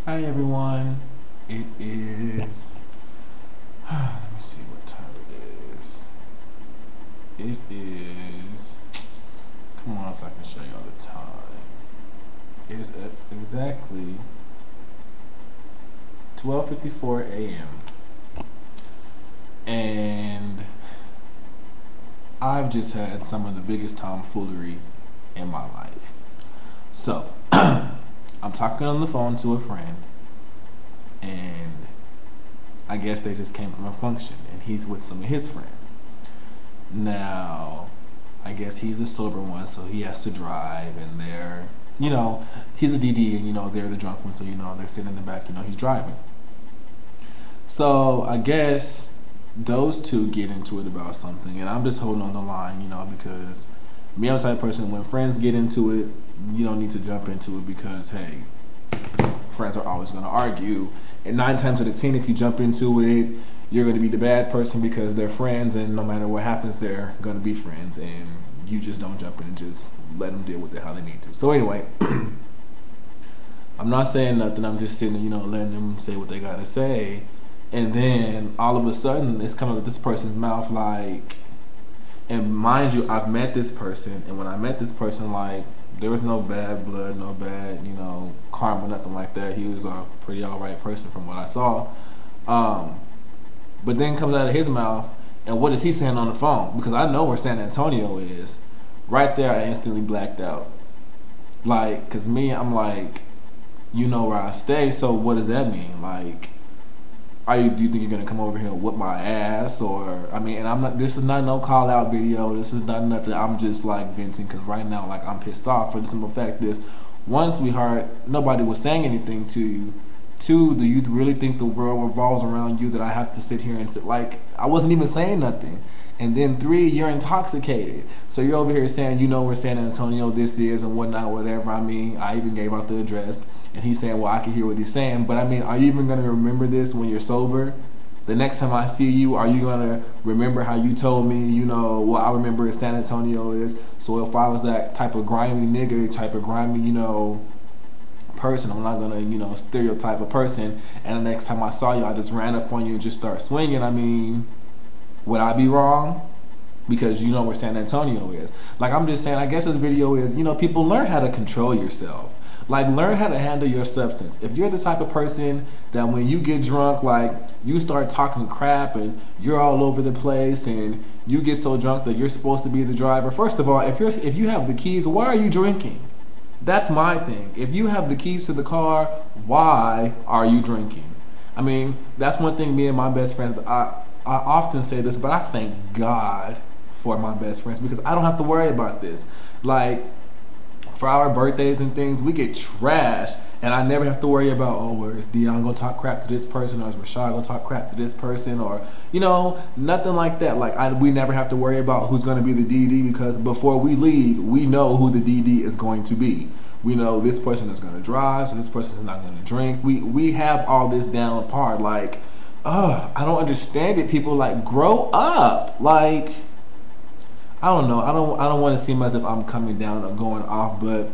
Hi everyone. It is. Let me see what time it is. It is. Come on, so I can show y'all the time. It is exactly 12:54 a.m. and I've just had some of the biggest tomfoolery in my life. So I'm talking on the phone to a friend, and I guess they just came from a function, and he's with some of his friends. Now, I guess he's the sober one, so he has to drive, and he's a DD, and they're the drunk one, so they're sitting in the back, he's driving. So I guess those two get into it about something, and I'm just holding on the line, because me, I'm the type of person when friends get into it, you don't need to jump into it because hey, friends are always going to argue, and 9 times out of 10, if you jump into it, you're going to be the bad person because they're friends, and no matter what happens, they're going to be friends, and you just don't jump in and just let them deal with it how they need to. So anyway, I'm not saying nothing. I'm just sitting, letting them say what they got to say, and then all of a sudden, it's coming out of this person's mouth like. And mind you, I've met this person, and when I met this person, like, there was no bad blood, no bad, karma, nothing like that. He was a pretty alright person from what I saw. But then comes out of his mouth, and what is he saying on the phone? Because I know where San Antonio is. Right there, I instantly blacked out. Like, because me, I'm like, you know where I stay, so what does that mean? Like, do you think you're gonna come over here and whip my ass? Or and I'm not. This is not no call out video. This is not nothing. I'm just like venting because right now, like I'm pissed off for the simple fact this. One, sweetheart, nobody was saying anything to you. Two, do you really think the world revolves around you that I have to sit here and sit like I wasn't even saying nothing? And then three, you're intoxicated. So you're over here saying, where San Antonio this is and whatnot, whatever. I even gave out the address. And he's saying, well, I can hear what he's saying. But are you even going to remember this when you're sober? The next time I see you, are you going to remember how you told me, well, I remember where San Antonio is. So if I was that type of grimy nigga, type of grimy, person, I'm not going to, stereotype a person. And the next time I saw you, I just ran up on you and just start swinging. Would I be wrong? Because you know where San Antonio is. Like, I'm just saying, I guess this video is, people learn how to control yourself. Like, learn how to handle your substance. If you're the type of person that when you get drunk, like, you start talking crap and you're all over the place and you get so drunk that you're supposed to be the driver. First of all, if you have the keys, why are you drinking? That's my thing. If you have the keys to the car, why are you drinking? That's one thing me and my best friends, I often say this, but I thank God for my best friends because I don't have to worry about this. Like, for our birthdays and things, we get trashed, and I never have to worry about, where is Dion gonna talk crap to this person, or is Rashad gonna talk crap to this person, or nothing like that. Like, we never have to worry about who's gonna be the DD because before we leave, we know who the DD is going to be. We know this person is gonna drive, so this person is not gonna drink. We have all this down part. Like, I don't understand it. People like grow up. Like, I don't know. I don't want to seem as if I'm coming down or going off, but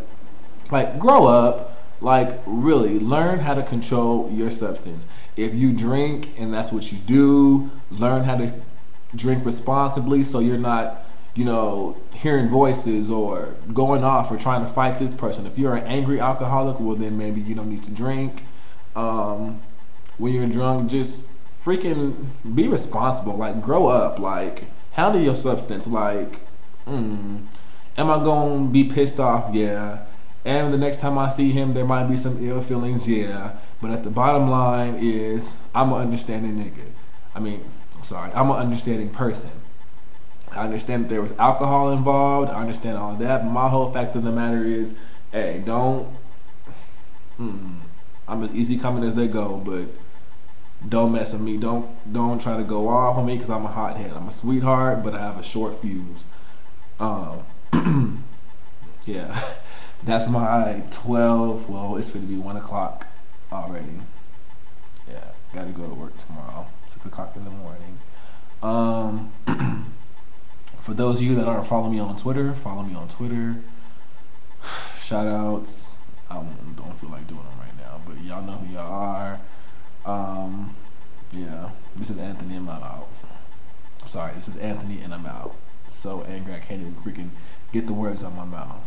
like grow up. Like really learn how to control your substance. If you drink and that's what you do, learn how to drink responsibly so you're not, hearing voices or going off or trying to fight this person. If you're an angry alcoholic, well then maybe you don't need to drink. When you're drunk, just freaking be responsible. Like grow up. Like handle your substance. Like, am I gonna be pissed off? Yeah. And the next time I see him, there might be some ill feelings. Yeah. But at the bottom line is, I'm an understanding nigga. I'm an understanding person. I understand that there was alcohol involved. I understand all that. But my whole fact of the matter is, hey, don't. I'm as easy coming as they go, but don't mess with me. Don't try to go off on me because I'm a hothead. I'm a sweetheart, but I have a short fuse. Yeah, that's my 12. Well, it's going to be 1 o'clock already. Yeah, got to go to work tomorrow, 6 o'clock in the morning. For those of you that aren't following me on Twitter, follow me on Twitter. Shout outs. I don't feel like doing them right now, but y'all don't know who y'all are. Yeah, this is Anthony and I'm out. Sorry, this is Anthony and I'm out. So angry I can't even freaking get the words out of my mouth.